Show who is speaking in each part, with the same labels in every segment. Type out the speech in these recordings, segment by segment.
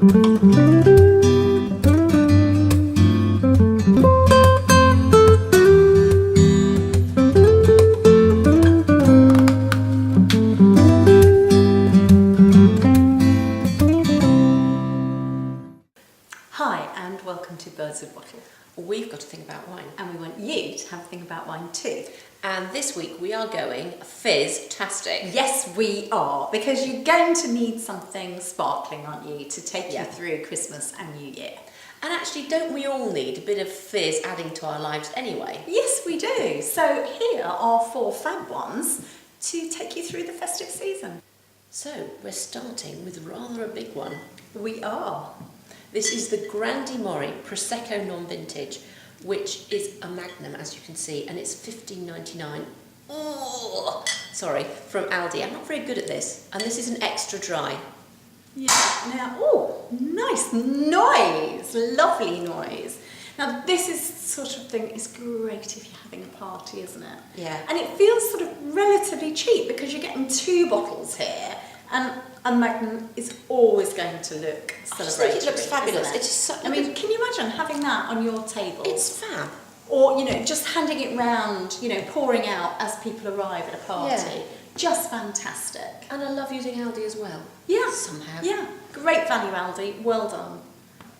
Speaker 1: Hi and welcome to Birds of Bottle.
Speaker 2: We've got to think about wine.
Speaker 1: And we want you to have a think about wine too.
Speaker 2: And this week we are going Fizz-tastic.
Speaker 1: Yes, we are, because you're going to need something sparkling, aren't you, to take you through Christmas and New Year.
Speaker 2: And actually, don't we all need a bit of fizz adding to our lives anyway?
Speaker 1: Yes, we do. So here are 4 fab ones to take you through the festive season.
Speaker 2: So we're starting with rather a big one.
Speaker 1: We are.
Speaker 2: This is the Grandi Mori Prosecco Non-Vintage, which is a magnum, as you can see, and it's $15.99. Oh, sorry, from Aldi. I'm not very good at this, and this is an extra dry.
Speaker 1: Yeah. Now, oh, nice noise, lovely noise. Now, this is sort of thing is great if you're having a party, isn't it?
Speaker 2: Yeah.
Speaker 1: And it feels sort of relatively cheap because you're getting 2 bottles here, and a magnum is always going to look celebratory.
Speaker 2: I just think it looks fabulous.
Speaker 1: It?
Speaker 2: It's just so,
Speaker 1: I mean, can you imagine having that on your table?
Speaker 2: It's fab.
Speaker 1: Or, you know, just handing it round, you know, pouring out as people arrive at a party.
Speaker 2: Yeah.
Speaker 1: Just fantastic.
Speaker 2: And I love using Aldi as well.
Speaker 1: Yeah.
Speaker 2: Somehow.
Speaker 1: Yeah. Great value, Aldi. Well done.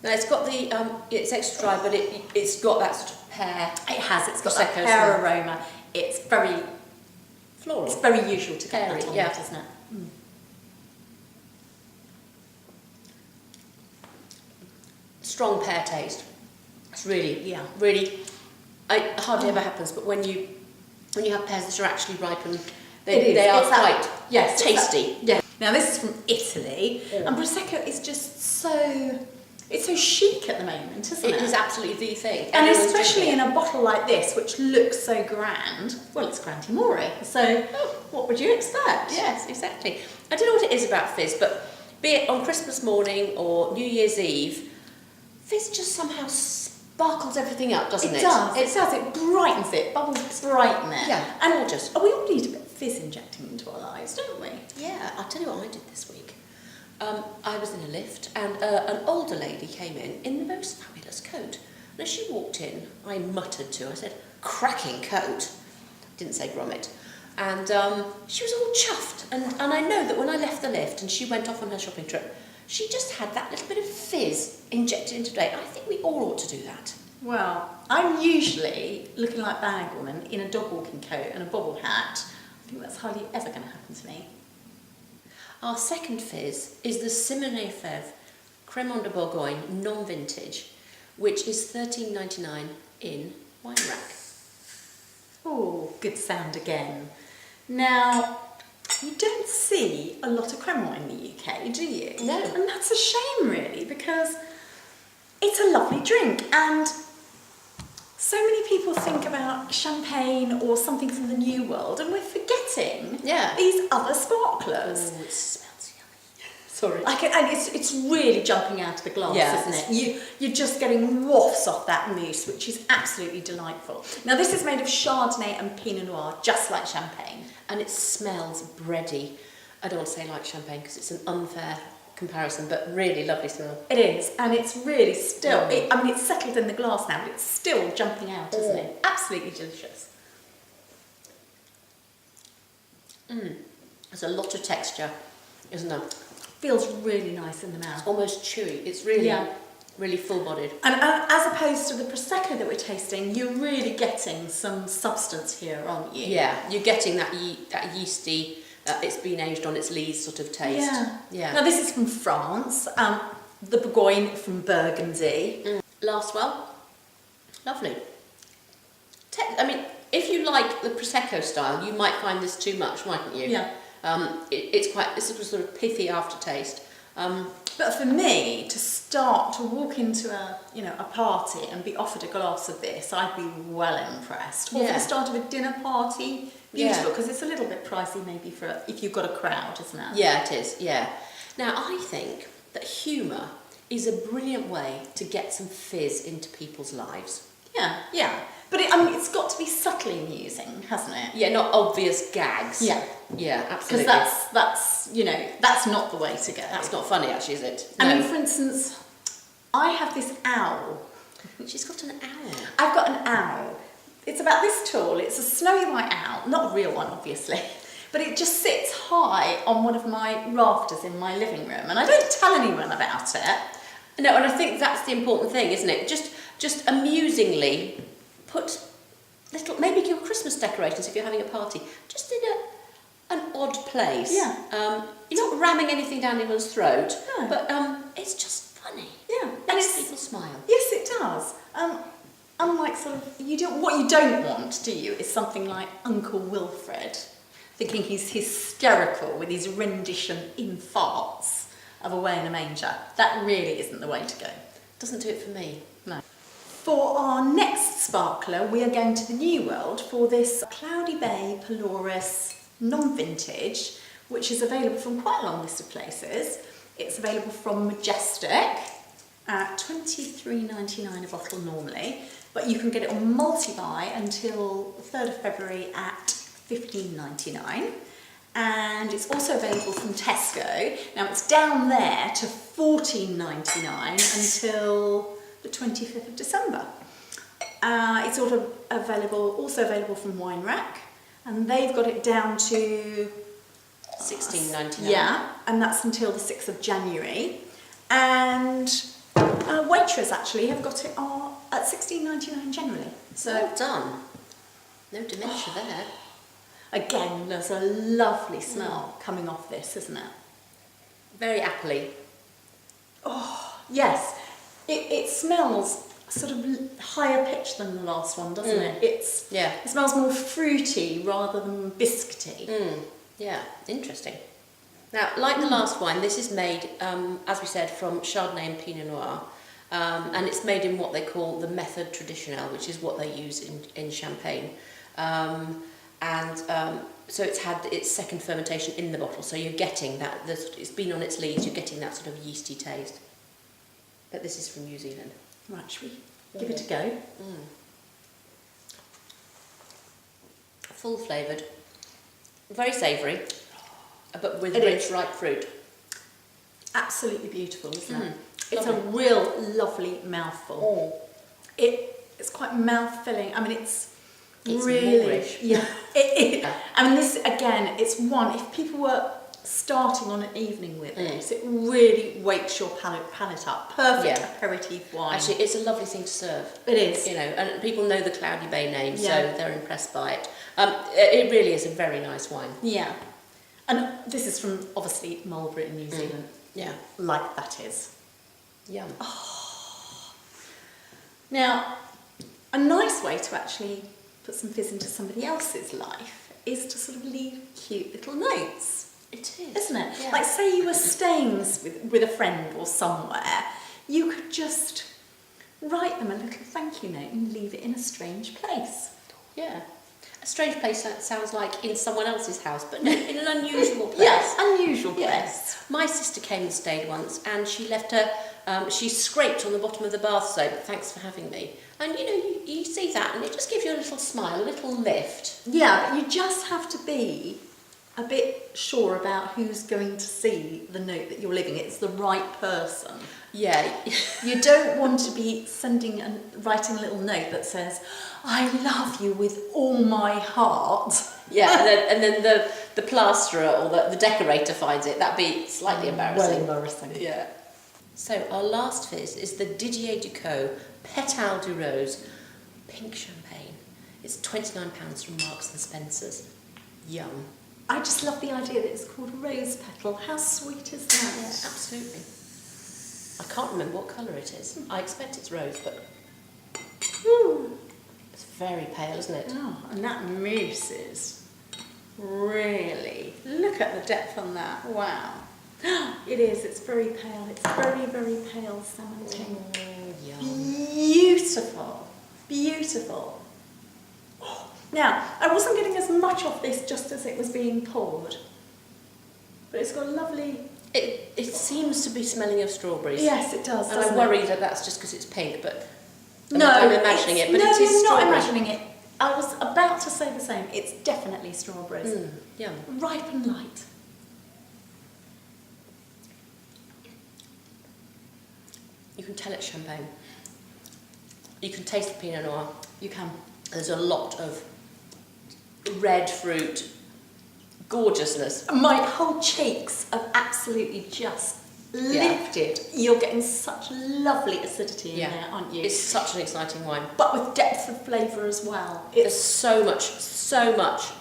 Speaker 2: Now it's got the, it's extra dry, but it's got that sort of pear.
Speaker 1: It has. It's got
Speaker 2: Prosecco
Speaker 1: that pear
Speaker 2: smell.
Speaker 1: aroma. It's very
Speaker 2: Floral.
Speaker 1: It's very usual to get
Speaker 2: Airy,
Speaker 1: that on
Speaker 2: yeah.
Speaker 1: it, isn't it? Mm.
Speaker 2: Strong pear taste. It's really,
Speaker 1: Yeah.
Speaker 2: really. It hardly ever happens, but when you have pears that are actually ripened, they are quite tasty.
Speaker 1: Yeah. Now this is from Italy, and Prosecco is just so chic at the moment, isn't it?
Speaker 2: It is absolutely the thing.
Speaker 1: And
Speaker 2: Everyone's
Speaker 1: especially
Speaker 2: drinking
Speaker 1: in a bottle like this, which looks so grand. Well, it's Grandi Mori, so what would you expect?
Speaker 2: Yes, exactly. I don't know what it is about Fizz, but be it on Christmas morning or New Year's Eve, Fizz just somehow sparkles everything up, doesn't it?
Speaker 1: It does. It does. It brightens it. Bubbles brighten it.
Speaker 2: Yeah,
Speaker 1: and
Speaker 2: gorgeous.
Speaker 1: We all need a bit of fizz injecting into our lives, don't we?
Speaker 2: Yeah, I'll tell you what I did this week. I was in a lift and an older lady came in the most fabulous coat. And as she walked in, I muttered to her, I said, "Cracking coat." Didn't say grommet. And she was all chuffed. And I know that when I left the lift and she went off on her shopping trip, she just had that little bit of fizz injected into today. I think we all ought to do that.
Speaker 1: Well, I'm usually looking like Bag Woman in a dog walking coat and a bobble hat. I think that's hardly ever going to happen to me.
Speaker 2: Our second fizz is the Simone Fèvre Cremant de Bourgogne non-vintage, which is $13.99 in Wine Rack.
Speaker 1: Oh, good sound again. Now, you don't see a lot of Cremant in the UK, do you?
Speaker 2: No.
Speaker 1: And that's a shame, really, because it's a lovely drink, and so many people think about champagne or something from the New World, and we're forgetting these other sparklers.
Speaker 2: Oh, it smells yummy. Sorry.
Speaker 1: And it's really jumping out of the glass, isn't it? You're just getting wafts off that mousse, which is absolutely delightful. Now, this is made of Chardonnay and Pinot Noir, just like champagne.
Speaker 2: And it smells bready. I don't want to say like champagne because it's an unfair comparison, but really lovely smell.
Speaker 1: It is, and it's really still, I mean, it's settled in the glass now, but it's still jumping out, isn't it? Absolutely delicious.
Speaker 2: There's a lot of texture, isn't there?
Speaker 1: Feels really nice in the mouth.
Speaker 2: Almost chewy. It's really, really full-bodied.
Speaker 1: And as opposed to the Prosecco that we're tasting, you're really getting some substance here, aren't you?
Speaker 2: Yeah, you're getting that yeasty, it's been aged on its lees sort of taste. Yeah.
Speaker 1: Now this is from France, the Bourgogne from Burgundy.
Speaker 2: Lasts well. Lovely. I mean, if you like the Prosecco style, you might find this too much, mightn't you?
Speaker 1: Yeah.
Speaker 2: It's a sort of pithy aftertaste.
Speaker 1: But for me, to start to walk into a party and be offered a glass of this, I'd be well impressed. Or for the start of a dinner party, beautiful, because it's a little bit pricey maybe for if you've got a crowd, isn't it?
Speaker 2: Yeah, it is. Yeah. Now I think that humour is a brilliant way to get some fizz into people's lives.
Speaker 1: Yeah. But it's got to be subtly amusing, hasn't it?
Speaker 2: Yeah, not obvious gags.
Speaker 1: Yeah.
Speaker 2: Yeah, absolutely.
Speaker 1: Because that's that's not the way to go.
Speaker 2: That's not funny, actually, is it?
Speaker 1: I
Speaker 2: No.
Speaker 1: mean, for instance, I have this owl.
Speaker 2: She's got an owl.
Speaker 1: I've got an owl. It's about this tall. It's a snowy white owl, not a real one, obviously. But it just sits high on one of my rafters in my living room, and I don't tell anyone about it.
Speaker 2: No, and I think that's the important thing, isn't it? Just amusingly put little, maybe your Christmas decorations if you're having a party, just in an odd place.
Speaker 1: Yeah.
Speaker 2: You're not ramming anything down anyone's throat,
Speaker 1: No.
Speaker 2: but it's just funny.
Speaker 1: Yeah, and
Speaker 2: Makes people smile.
Speaker 1: Yes, it does. Unlike sort of what you don't want, do you? Is something like Uncle Wilfred, thinking he's hysterical with his rendition in farts of Away in a Manger. That really isn't the way to go.
Speaker 2: Doesn't do it for me.
Speaker 1: No. For our next sparkler, we are going to the New World for this Cloudy Bay Polaris non-vintage, which is available from quite a long list of places. It's available from Majestic at $23.99 a bottle normally, but you can get it on multi-buy until the 3rd of February at $15.99. And it's also available from Tesco. Now it's down there to $14.99 until the 25th of December. It's also available from Wine Rack, and they've got it down to
Speaker 2: $16.99.
Speaker 1: Yeah, and that's until the 6th of January. And Waitrose actually have got it at $16.99 generally. So
Speaker 2: Well done. No dementia there.
Speaker 1: again, there's a lovely smell coming off this, isn't it?
Speaker 2: Very appley.
Speaker 1: Oh, yes. It smells sort of higher pitch than the last one, doesn't it? It smells more fruity rather than biscuity.
Speaker 2: Yeah, interesting. Now, like the last wine, this is made, as we said, from Chardonnay and Pinot Noir. And it's made in what they call the method traditionnelle, which is what they use in Champagne. So it's had its second fermentation in the bottle, so you're getting that, it's been on its lees, you're getting that sort of yeasty taste. But this is from New Zealand.
Speaker 1: Right, should we give it a go?
Speaker 2: Full flavoured, very savoury, but with rich, ripe fruit.
Speaker 1: Absolutely beautiful, isn't it? It's
Speaker 2: Lovely.
Speaker 1: a real lovely mouthful. It's quite mouth-filling. I mean, it's really...
Speaker 2: Moorish.
Speaker 1: Yeah. I mean, this, again, it's one, if people were starting on an evening with this, it really wakes your palate up. Perfect aperitif wine.
Speaker 2: Actually, it's a lovely thing to serve.
Speaker 1: It is.
Speaker 2: You know, and people know the Cloudy Bay name, so
Speaker 1: Yeah.
Speaker 2: they're impressed by it. It really is a very nice wine.
Speaker 1: Yeah. And this is from, obviously, Marlborough in New Zealand.
Speaker 2: Yeah.
Speaker 1: Like that is.
Speaker 2: Yum.
Speaker 1: Now, a nice way to actually put some fizz into somebody else's life is to sort of leave cute little notes.
Speaker 2: It is.
Speaker 1: Isn't it?
Speaker 2: Yeah.
Speaker 1: Like, say you were staying with a friend or somewhere, you could just write them a little thank you note and leave it in a strange place.
Speaker 2: Yeah. A strange place that sounds like in someone else's house, but no, in an unusual place.
Speaker 1: Yes, unusual place.
Speaker 2: Yes. My sister came and stayed once, and she left her, she scraped on the bottom of the bath soap, thanks for having me. And you know, you see that, and it just gives you a little smile, a little lift.
Speaker 1: Yeah, but you just have to be a bit sure about who's going to see the note that you're leaving. It's the right person.
Speaker 2: Yeah.
Speaker 1: You don't want to be writing a little note that says, I love you with all my heart.
Speaker 2: Yeah, and then the plasterer or the decorator finds it. That'd be slightly embarrassing.
Speaker 1: Well embarrassing.
Speaker 2: Yeah. So our last fizz is the Didier Ducos Pétale du Rose Pink Champagne. It's £29 from Marks and Spencer's. Yum.
Speaker 1: I just love the idea that it's called rose petal. How sweet is that?
Speaker 2: Yeah, absolutely. I can't remember what colour it is. I expect it's rose, but it's very pale, isn't it?
Speaker 1: Oh, and that mousse is really... Look at the depth on that. Wow. It is. It's very pale. It's very, very pale salmon tea.
Speaker 2: Yum.
Speaker 1: Beautiful. Beautiful. Now, I wasn't getting as much of this just as it was being poured, but it's got a lovely...
Speaker 2: It seems to be smelling of strawberries.
Speaker 1: Yes, it does.
Speaker 2: And I worry that that's just because it's pink, but
Speaker 1: No,
Speaker 2: I'm imagining it. But
Speaker 1: no,
Speaker 2: it is
Speaker 1: you're not
Speaker 2: strawberry.
Speaker 1: imagining it. I was about to say the same. It's definitely strawberries.
Speaker 2: Yum.
Speaker 1: Ripe and light.
Speaker 2: You can tell it's champagne. You can taste the Pinot Noir.
Speaker 1: You can.
Speaker 2: There's a lot of red fruit, gorgeousness.
Speaker 1: My whole cheeks are absolutely just lifted. You're getting such lovely acidity in there, aren't you?
Speaker 2: It's such an exciting wine.
Speaker 1: But with depth of flavour as well.
Speaker 2: There's so much.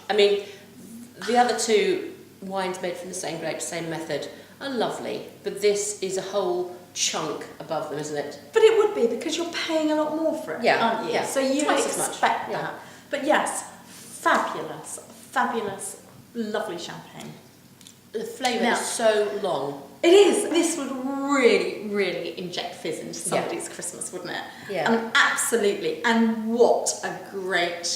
Speaker 2: I mean, the other two wines made from the same grape, same method, are lovely, but this is a whole chunk above them, isn't it?
Speaker 1: But it would be because you're paying a lot more for it, aren't you?
Speaker 2: Yeah.
Speaker 1: So you
Speaker 2: Twice as
Speaker 1: expect
Speaker 2: much.
Speaker 1: that. But yes, fabulous, lovely champagne.
Speaker 2: The flavour
Speaker 1: Now-
Speaker 2: is so long.
Speaker 1: It is. This would really inject fizz into somebody's Christmas, wouldn't it?
Speaker 2: Yeah.
Speaker 1: Absolutely. And what a great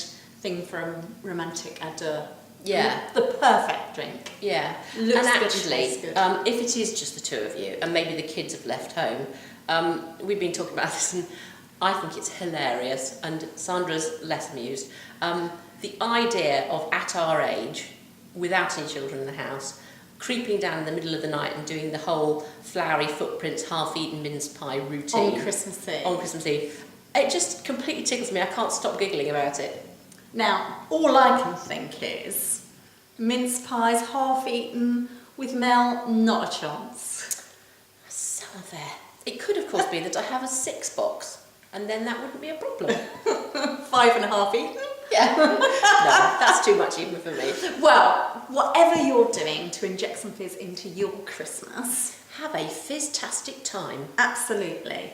Speaker 1: thing for a romantic ado.
Speaker 2: Yeah.
Speaker 1: The perfect drink.
Speaker 2: Yeah.
Speaker 1: Looks
Speaker 2: and
Speaker 1: good,
Speaker 2: actually,
Speaker 1: tastes good.
Speaker 2: if it is just the two of you, and maybe the kids have left home, we've been talking about this, and I think it's hilarious, and Sandra's less amused. The idea of, at our age, without any children in the house, creeping down in the middle of the night and doing the whole flowery footprints, half-eaten mince pie routine.
Speaker 1: On Christmas Eve.
Speaker 2: On Christmas Eve. It just completely tickles me. I can't stop giggling about it.
Speaker 1: Now, all I can think is mince pies half-eaten with Mel, not a chance.
Speaker 2: So unfair. It could, of course, be that I have a 6-box, and then that wouldn't be a problem.
Speaker 1: 5.5 eaten?
Speaker 2: Yeah. No, that's too much even for me.
Speaker 1: Well, whatever you're doing to inject some fizz into your Christmas,
Speaker 2: Have a fizz-tastic time.
Speaker 1: absolutely.